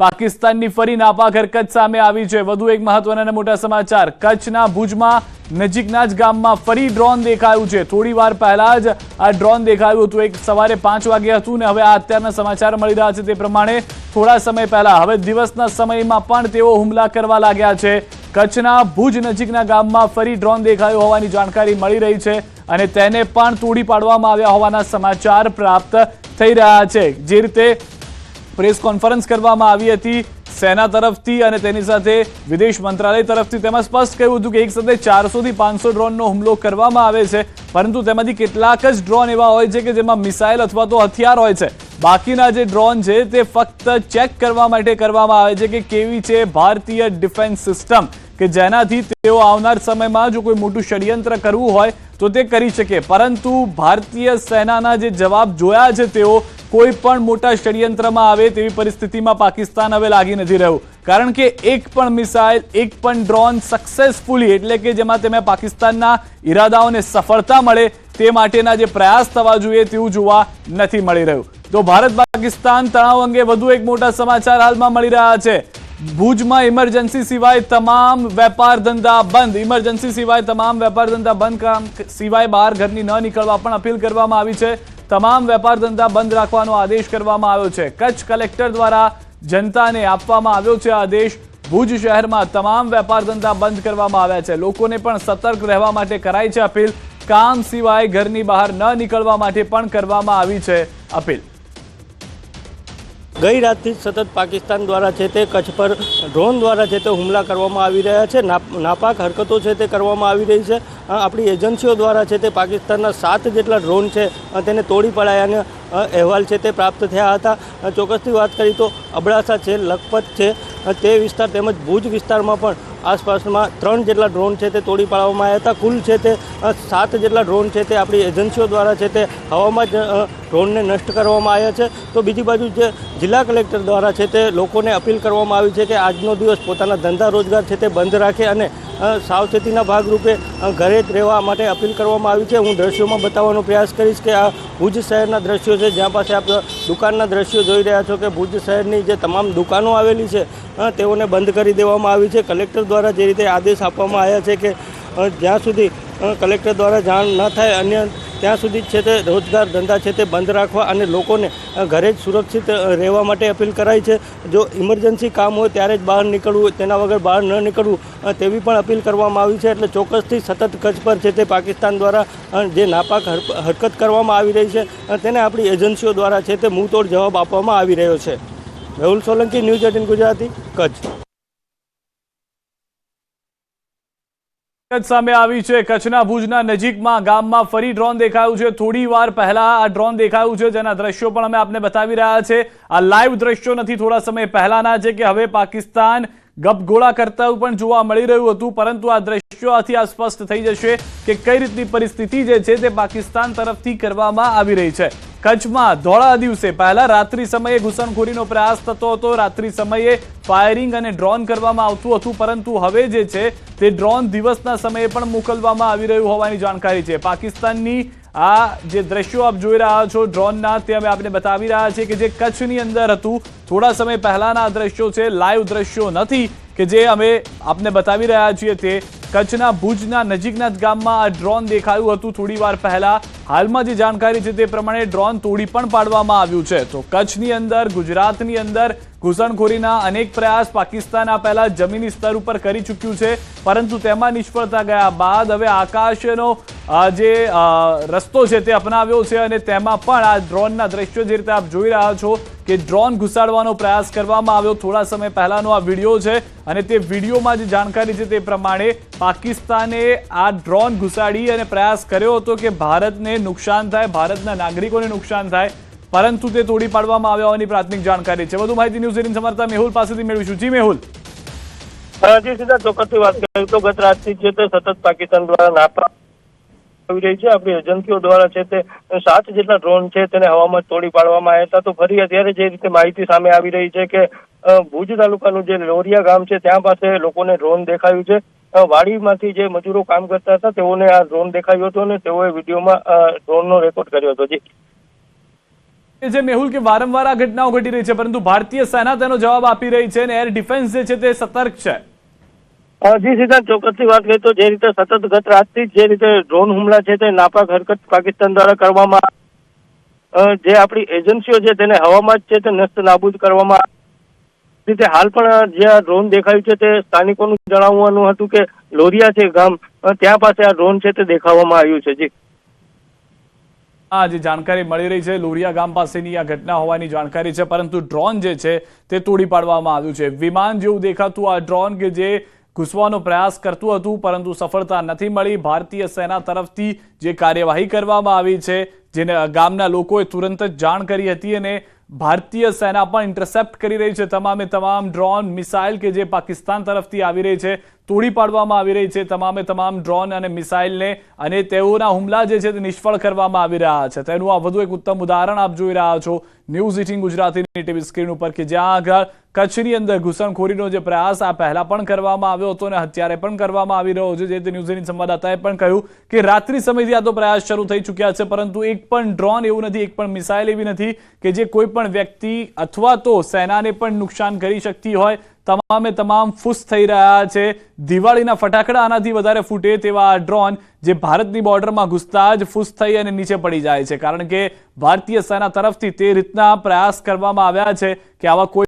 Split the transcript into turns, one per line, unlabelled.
પાકિસ્તાનની ફરી નાપાક હરકત સામે આવી છે। વધુ એક મહત્વના અને મોટા સમાચાર। કચ્છના ભુજમાં નજીકના જ ગામમાં ફરી ડ્રોન દેખાયું છે। થોડી વાર પહેલા જ આ ડ્રોન દેખાયું હતું। એક સવારે 5 વાગ્યા હતું ને હવે આ અત્યારના સમાચાર મળી રહ્યા છે તે પ્રમાણે થોડા સમય પહેલા હવે દિવસના સમયમાં પણ તેઓ હુમલા કરવા લાગ્યા છે। કચ્છના ભુજ નજીકના ગામમાં ફરી ડ્રોન દેખાયું હોવાની જાણકારી મળી રહી છે અને તેને પણ તોડી પાડવામાં આવ્યા હોવાના સમાચાર પ્રાપ્ત થઈ રહ્યા છે। જે રીતે પ્રેસ કોન્ફરન્સ કરવામાં આવી હતી સેના તરફથી અને તેની સાથે વિદેશ મંત્રાલય તરફથી, તેમાં સ્પષ્ટ કહ્યું હતું કે એક સાથે 400 થી 500 ડ્રોનનો હુમલો કરવામાં આવે છે, પરંતુ તેમાંથી કેટલાક જ ડ્રોન એવા હોય છે કે જેમાં મિસાઇલ અથવા તો હથિયાર હોય છે। બાકીના જે ડ્રોન છે તે ફક્ત ચેક કરવા માટે કરવામાં આવે છે કે કેવી છે ભારતીય ડિફેન્સ સિસ્ટમ, કે જેનાથી તેઓ આવનાર સમયમાં જો કોઈ મોટું ષડયંત્ર કરવું હોય તો તે કરી શકે। પરંતુ ભારતીય સેનાના જે જવાબ જોયા છે તેઓ કોઈ પણ મોટા ષડયંત્રમાં આવે તેવી પરિસ્થિતિમાં પાકિસ્તાન હવે લાગી નથી રહ્યું, કારણ કે એક પણ મિસાઇલ, એક પણ ડ્રોન સક્સેસફુલી એટલે કે જેમાં તેમાં પાકિસ્તાનના ઈરાદાઓને સફળતા મળે તે માટેના જે પ્રયાસ થવા જોઈએ તેવું જોવા નથી મળી રહ્યું। તો ભારત પાકિસ્તાન તણાવ અંગે વધુ એક મોટા સમાચાર હાલમાં મળી રહ્યા છે। ભુજમાં ઇમરજન્સી સિવાય તમામ વેપાર ધંધા બંધ। ઇમરજન્સી સિવાય તમામ વેપાર ધંધા બંધ, કામ સિવાય બહાર ઘરની ન નીકળવા પણ અપીલ કરવામાં આવી છે। તમામ વેપાર ધંધા બંધ રાખવાનો આદેશ કરવામાં આવ્યો છે। કચ્છ કલેક્ટર દ્વારા જનતાને આપવામાં આવ્યો છે આદેશ। ભુજ શહેરમાં તમામ વેપાર ધંધા બંધ કરવામાં આવ્યા છે। લોકોને પણ સતર્ક રહેવા માટે કરાઈ છે અપીલ। કામ સિવાય ઘરની બહાર ન નીકળવા માટે પણ કરવામાં આવી છે અપીલ।
ગઈ રાતથી સતત પાકિસ્તાન દ્વારા છે તે કચ્છ પર ડ્રોન દ્વારા છે તે હુમલા કરવામાં આવી રહ્યા છે। નાપાક હરકતો છે તે કરવામાં આવી રહી છે। આપણી એજન્સીઓ દ્વારા છે તે પાકિસ્તાનના 7 જેટલા ડ્રોન છે તેને તોડી પડાયાના અહેવાલ છે તે પ્રાપ્ત થયા હતા। ચોક્કસથી વાત કરીએ તો અબડાસા છે, લખપત છે તે વિસ્તાર તેમજ ભુજ વિસ્તારમાં પણ આસપાસમાં 3 જેટલા ડ્રોન છે તે તોડી પાડવામાં આવ્યા હતા। કુલ છે તે 7 જેટલા ડ્રોન છે તે આપણી એજન્સીઓ દ્વારા છે તે હવામાં જ ડ્રોનને નષ્ટ કરવામાં આવ્યા છે। તો બીજી બાજુ જે જિલ્લા કલેક્ટર દ્વારા છે તે લોકોને અપીલ કરવામાં આવી છે કે આજનો દિવસ પોતાના ધંધા રોજગાર છે તે બંધ રાખે અને સાવચેતીના ભાગરૂપે ઘરે જ રહેવા માટે અપીલ કરવામાં આવી છે। હું દ્રશ્યોમાં બતાવવાનો પ્રયાસ કરીશ કે આ ભુજ શહેરના દ્રશ્યો છે, જ્યાં પાસે આપ દુકાનના દ્રશ્યો જોઈ રહ્યા છો કે ભુજ શહેરની જે તમામ દુકાનો આવેલી છે તેઓને બંધ કરી દેવામાં આવી છે। કલેક્ટર દ્વારા જે રીતે આદેશ આપવામાં આવ્યા છે કે જ્યાં સુધી કલેક્ટર દ્વારા જાણ ન થાય અન્ય ત્યાં સુધી છે તે રોજગાર ધંધા છે તે બંધ રાખવા અને લોકોને ઘરે જ સુરક્ષિત રહેવા માટે અપીલ કરાઈ છે। જો ઇમરજન્સી કામ હોય ત્યારે જ બહાર નીકળવું, તેના વગર બહાર ન નીકળવું તેવી પણ અપીલ કરવામાં આવી છે। એટલે ચોક્કસથી સતત કચ્છ પર છે તે પાકિસ્તાન દ્વારા જે નાપાક હરકત કરવામાં આવી રહી છે તેને આપણી એજન્સીઓ દ્વારા છે તે મુંહતોડ જવાબ આપવામાં આવી રહ્યો છે। મેહુલ સોલંકી, ન્યૂઝ 18 ગુજરાતી, કચ્છ।
સામે આવી છે કચ્છના ભુજના નજીકમાં ગામમાં ફરી ડ્રોન દેખાયું છે। થોડી વાર પહેલા આ ડ્રોન દેખાયું છે, જેના દ્રશ્યો પણ અમે આપને બતાવી રહ્યા છે। આ લાઈવ દ્રશ્યો નથી, થોડા સમય પહેલાના છે કે હવે પાકિસ્તાન ગપગોળા કરતા પણ જોવા મળી રહ્યું હતું, પરંતુ આ દ્રશ્યોથી આ સ્પષ્ટ થઈ જશે કે કઈ રીતની પરિસ્થિતિ જે છે તે પાકિસ્તાન તરફથી કરવામાં આવી રહી છે। કચ્છમાં ધોળા દિવસે પહેલા રાત્રિ સમયે ઘૂસણખોરીનો પ્રયાસ થતો હતો, રાત્રિ સમયે ફાયરિંગ અને ડ્રોન કરવામાં આવતું હતું, પરંતુ હવે જે છે તે ડ્રોન દિવસના સમયે પણ મોકલવામાં આવી રહ્યું હોવાની જાણકારી છે। પાકિસ્તાનની આ જે દ્રશ્યો આપ જોઈ રહ્યા છો ડ્રોનના, તે અમે આપને બતાવી રહ્યા છીએ કે જે કચ્છની અંદર હતું। થોડા સમય પહેલાના દ્રશ્યો છે, લાઈવ દ્રશ્યો નથી કે જે અમે આપને બતાવી રહ્યા છીએ। તે કચ્છના ભુજના નજીકના જ ગામમાં આ ડ્રોન દેખાયું હતું થોડી વાર પહેલા। હાલમાં જે જાણકારી છે તે પ્રમાણે ડ્રોન તોડી પણ પાડવામાં આવ્યું છે। તો કચ્છની અંદર, ગુજરાતની અંદર ઘૂસણખોરીના અનેક પ્રયાસ પાકિસ્તાન આ પહેલા જમીની સ્તર ઉપર કરી ચૂક્યું છે, પરંતુ તેમાં નિષ્ફળતા ગયા બાદ હવે આકાશનો જે રસ્તો છે તે અપનાવ્યો છે અને તેમાં પણ આ ડ્રોનના દ્રશ્યો જે રીતે આપ જોઈ રહ્યા છો કે ડ્રોન ઘુસાડવાનો પ્રયાસ કરવામાં આવ્યો। થોડા સમય પહેલાનો આ વિડીયો છે અને તે વિડીયોમાં જે જાણકારી છે તે પ્રમાણે પાકિસ્તાને આ ડ્રોન ઘુસાડી અને પ્રયાસ કર્યો હતો કે ભારતને નુકસાન થાય, ભારતના નાગરિકોને નુકસાન થાય, પરંતુ તે તોડી પાડવામાં આવ્યા હોવાની પ્રાથમિક જાણકારી છે। વધુ માહિતી ન્યૂઝ 18 સમાચાર મેહુલ પાસેથી મેળવીશું। જી મેહુલ।
જી સીધા ચોક્કસથી વાત કરીએ તો ગત રાતથી છે તે સતત પાકિસ્તાન દ્વારા નાપાક આવી રહી છે। આપણી એજન્સીઓ દ્વારા છે તે 7 જેટલા ડ્રોન છે તેને હવામાં તોડી પાડવામાં આવ્યા હતા। તો ફરી અત્યારે જે રીતે માહિતી સામે આવી રહી છે કે ભુજ તાલુકાનું જે લોરિયા ગામ છે ત્યાં પાસે લોકોને ડ્રોન દેખાયું છે। વાડીમાંથી જે મજૂરો કામ કરતા હતા તેઓને આ ડ્રોન દેખાયું હતું અને તેઓએ વિડીયોમાં ડ્રોનનો રેકોર્ડ કર્યો હતો। જી
જે મેહુલ કે વારંવાર આ ઘટનાઓ ઘટી રહી છે, પરંતુ ભારતીય સેના તેનો જવાબ આપી રહી છે અને એર ડિફેન્સ જે છે તે સતર્ક છે.
જી સિદ્ધાંત, ચોક્કસથી વાત કરીએ તો જે રીતે સતત ગત રાતથી જે રીતે ડ્રોન હુમલા છે તે નાપાક હરકત પાકિસ્તાન દ્વારા કરવામાં, જે આપણી એજન્સીઓ છે તેને હવામાં જ છે તે નષ્ટ નાબૂદ કરવામાં રીતે હાલ પણ જે આ ડ્રોન દેખાયું છે તે સ્થાનિકોનું જણાવવાનું હતું કે લોરિયા છે ગામ, ત્યાં પાસે આ ડ્રોન છે તે દેખાવામાં આવ્યું છે. જી
જે જાણકારી મળી રહી છે લોરિયા ગામ પાસેની આ ઘટના હોવાની જાણકારી છે, પરંતુ ડ્રોન જે છે તે તોડી પાડવામાં આવ્યું છે. વિમાન જેવું દેખાતું આ ડ્રોન કે જે ઘૂસવાનો પ્રયાસ કરતું હતું પરંતુ સફળતા નથી મળી. ભારતીય સેના તરફથી જે કાર્યવાહી કરવામાં આવી છે, જેને ગામના લોકોએ તુરંત જ જાણ કરી હતી અને ભારતીય સેના પણ ઇન્ટરસેપ્ટ કરી રહી છે. તમામે તમામ ડ્રોન મિસાઇલ કે જે પાકિસ્તાન તરફથી આવી રહી છે તોડી પાડવામાં આવી રહી છે. તમામે તમામ ડ્રોન અને મિસાઇલને અને તેઓના હુમલા જે છે તે નિષ્ફળ કરવામાં આવી રહ્યા છે. તેનું આ વધુ એક ઉત્તમ ઉદાહરણ આપ જોઈ રહ્યા છો ન્યૂઝ 18 ગુજરાતીની ટીવી સ્ક્રીન ઉપર, કે જ્યાં આગળ કચ્છની અંદર ઘૂસણખોરીનો જે પ્રયાસ આ પહેલા પણ કરવામાં આવ્યો હતો અને અત્યારે પણ કરવામાં આવી રહ્યો છે. જે તે ન્યૂઝ 18 સંવાદદાતાએ પણ કહ્યું કે રાત્રિ સમયથી આ તો પ્રયાસ શરૂ થઈ ચૂક્યા છે, પરંતુ એક પણ ડ્રોન એવું નથી, એક પણ મિસાઇલ એવી નથી કે જે કોઈ પણ વ્યક્તિ અથવા તો સેનાને પણ નુકસાન કરી શકતી હોય. તમામે તમામ ફૂસ થઈ રહ્યા છે. દિવાળીના ફટાકડા આનાથી વધારે ફૂટે તેવા આ ડ્રોન જે ભારતની બોર્ડરમાં ઘૂસતા જ ફૂસ થઈ અને નીચે પડી જાય છે, કારણ કે ભારતીય સેના તરફથી તે રીતના પ્રયાસ કરવામાં આવ્યા છે કે આવા કોઈ